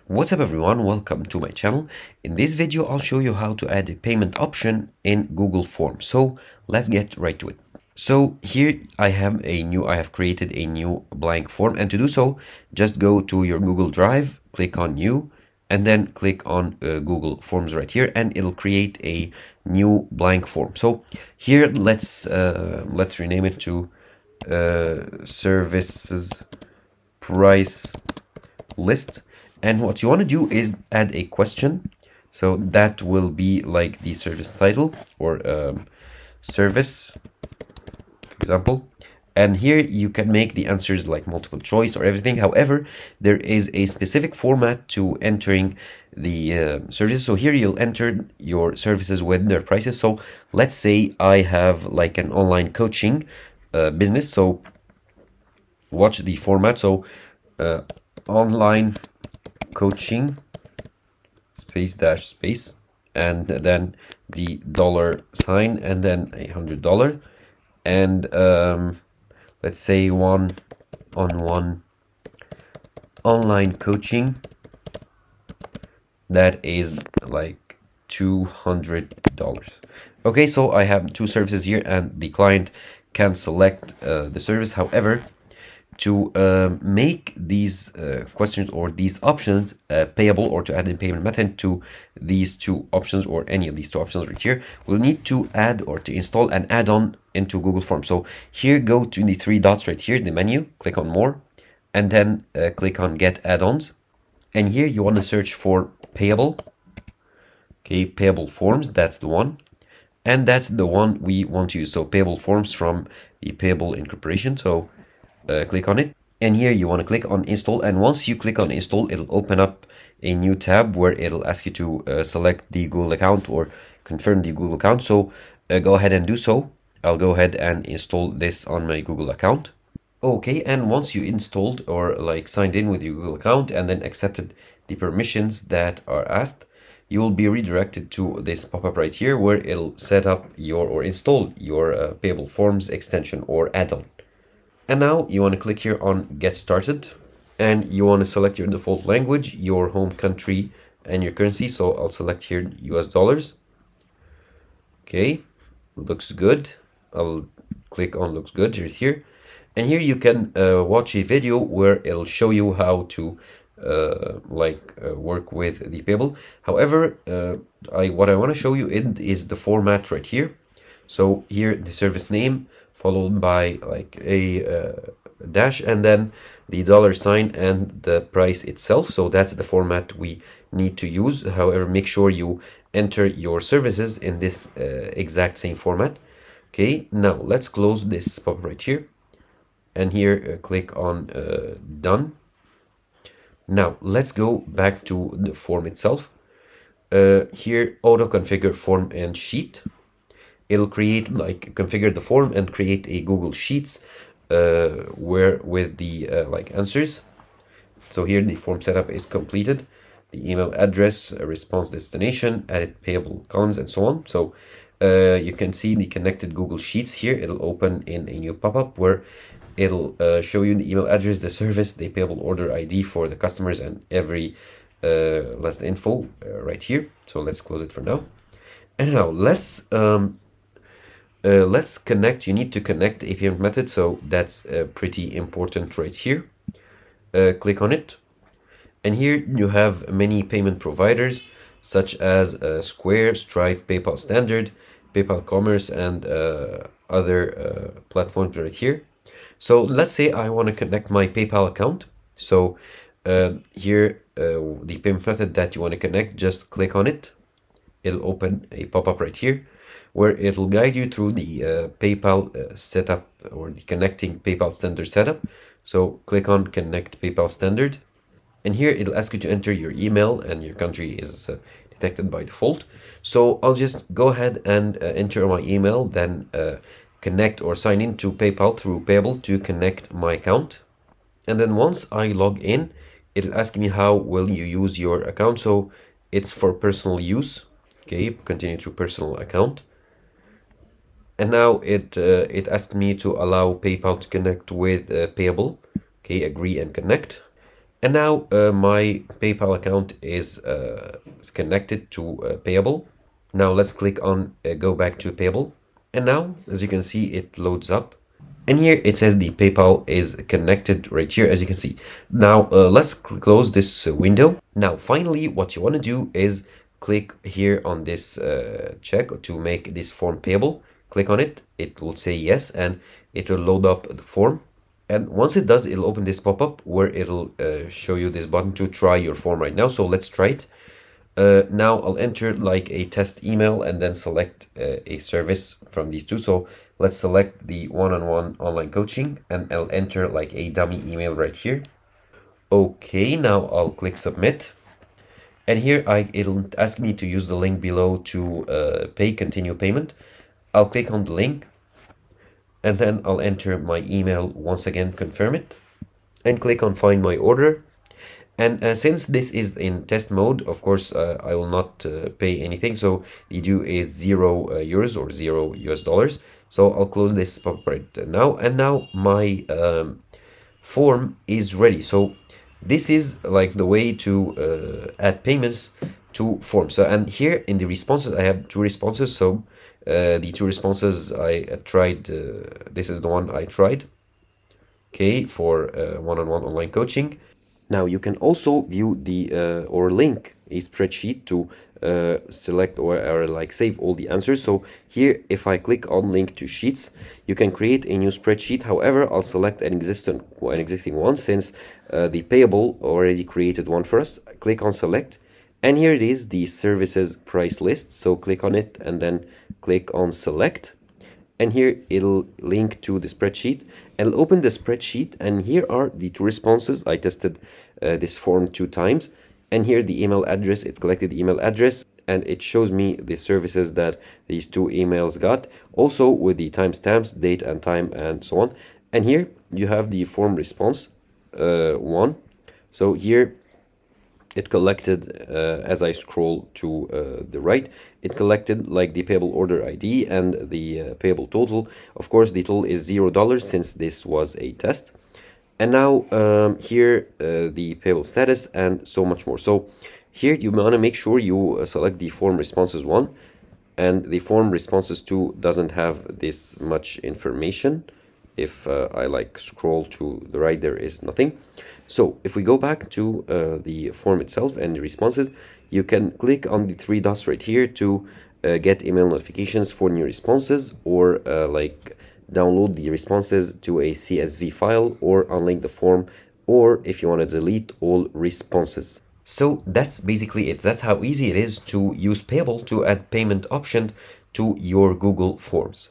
What's up everyone, welcome to my channel. In this video I'll show you how to add a payment option in Google Forms. So let's get right to it. So here I have created a new blank form, and to do so just go to your Google Drive, click on new, and then click on Google Forms right here, and it'll create a new blank form. So here let's rename it to services price list. And what you want to do is add a question, so that will be like the service title or service, for example. And here you can make the answers like multiple choice or everything. However, there is a specific format to entering the services. So here you'll enter your services with their prices. So let's say I have like an online coaching business. So watch the format. So online coaching space and then the $sign and then $100, and let's say one-on-one online coaching that is like $200. Okay, so I have two services here and the client can select the service. However, to make these questions or these options payable, or to add a payment method to these two options or any of these two options right here, we'll need to add or to install an add-on into Google Forms. So here, go to the three dots right here, the menu, click on more, and then click on get add-ons. And here you want to search for payable. Okay, payable forms, that's the one. And that's the one we want to use. So payable forms from the Payable Incorporation. So click on it, and here you want to click on install, and once you click on install, it'll open up a new tab where it'll ask you to select the Google account or confirm the Google account. So go ahead and do so. I'll go ahead and install this on my Google account. Okay, and once you installed or like signed in with your Google account and then accepted the permissions that are asked, you will be redirected to this pop-up right here where it'll set up your or install your payable forms extension or add-on. And now you want to click here on get started, and you want to select your default language, your home country, and your currency. So I'll select here US dollars. Okay, looks good. I'll click on looks good right here, and here you can watch a video where it'll show you how to work with the payable. However, what I want to show you is the format right here. So here the service name followed by like a dash and then the $sign and the price itself. So that's the format we need to use. However, make sure you enter your services in this exact same format. Okay, now let's close this pop right here, and here click on done. Now let's go back to the form itself. Here, auto configure form and sheet. It'll create like configure the form and create a Google Sheets where with the answers. So here the form setup is completed, the email address, response destination, added payable columns, and so on. So you can see the connected Google Sheets here. It'll open in a new pop-up where it'll show you the email address, the service, the payable order ID for the customers, and every last info right here. So let's close it for now. And now let's connect. You need to connect the payment method, so that's pretty important right here. Click on it, and here you have many payment providers such as Square, Stripe, PayPal Standard, PayPal Commerce, and other platforms right here. So let's say I want to connect my PayPal account. So here the payment method that you want to connect, just click on it. It'll open a pop-up right here where it'll guide you through the PayPal setup or the connecting PayPal Standard setup. So click on connect PayPal Standard, and here it'll ask you to enter your email, and your country is detected by default. So I'll just go ahead and enter my email, then connect or sign in to PayPal through Payable to connect my account. And then once I log in, it'll ask me how will you use your account. So it's for personal use. Okay, continue to personal account. And now it asked me to allow PayPal to connect with Payable. Okay, agree and connect. And now my PayPal account is connected to Payable. Now let's click on go back to Payable. And now, as you can see, it loads up. And here it says the PayPal is connected right here, as you can see. Now let's close this window. Now finally, what you want to do is click here on this check to make this form payable. Click on it. It will say yes, and it will load up the form. And once it does, it'll open this pop-up where it'll show you this button to try your form right now. So let's try it. Now I'll enter like a test email and then select a service from these two. So let's select the one-on-one online coaching, and I'll enter like a dummy email right here. Okay, now I'll click submit. And here it'll ask me to use the link below to continue payment. I'll click on the link, and then I'll enter my email once again, confirm it, and click on find my order. And since this is in test mode, of course, I will not pay anything. So the due is €0 or $0. So I'll close this pop right now. And now my form is ready. So this is like the way to add payments to forms. So, and here in the responses, I have two responses. So the two responses I tried, this is the one I tried, okay, for one-on-one online coaching. Now you can also view the or link a spreadsheet to select or like save all the answers. So here, if I click on link to sheets, you can create a new spreadsheet. However, I'll select an existing one since the Payable already created one for us. Click on select, and here it is, the services price list. So click on it and then click on select. And here it'll link to the spreadsheet. I'll open the spreadsheet, and here are the two responses. I tested this form 2 times, and here the email address, it collected the email address, and it shows me the services that these 2 emails got, also with the timestamps, date and time, and so on. And here you have the form response 1. So here it collected, as I scroll to the right, it collected like the payable order ID and the payable total. Of course, the total is $0 since this was a test. And now here the payable status and so much more. So here you want to make sure you select the form responses 1, and the form responses 2 doesn't have this much information. If I like scroll to the right, there is nothing. So if we go back to the form itself and the responses, you can click on the 3 dots right here to get email notifications for new responses, or like download the responses to a CSV file, or unlink the form, or if you want to delete all responses. So that's basically it. That's how easy it is to use Payable to add payment option to your Google Forms.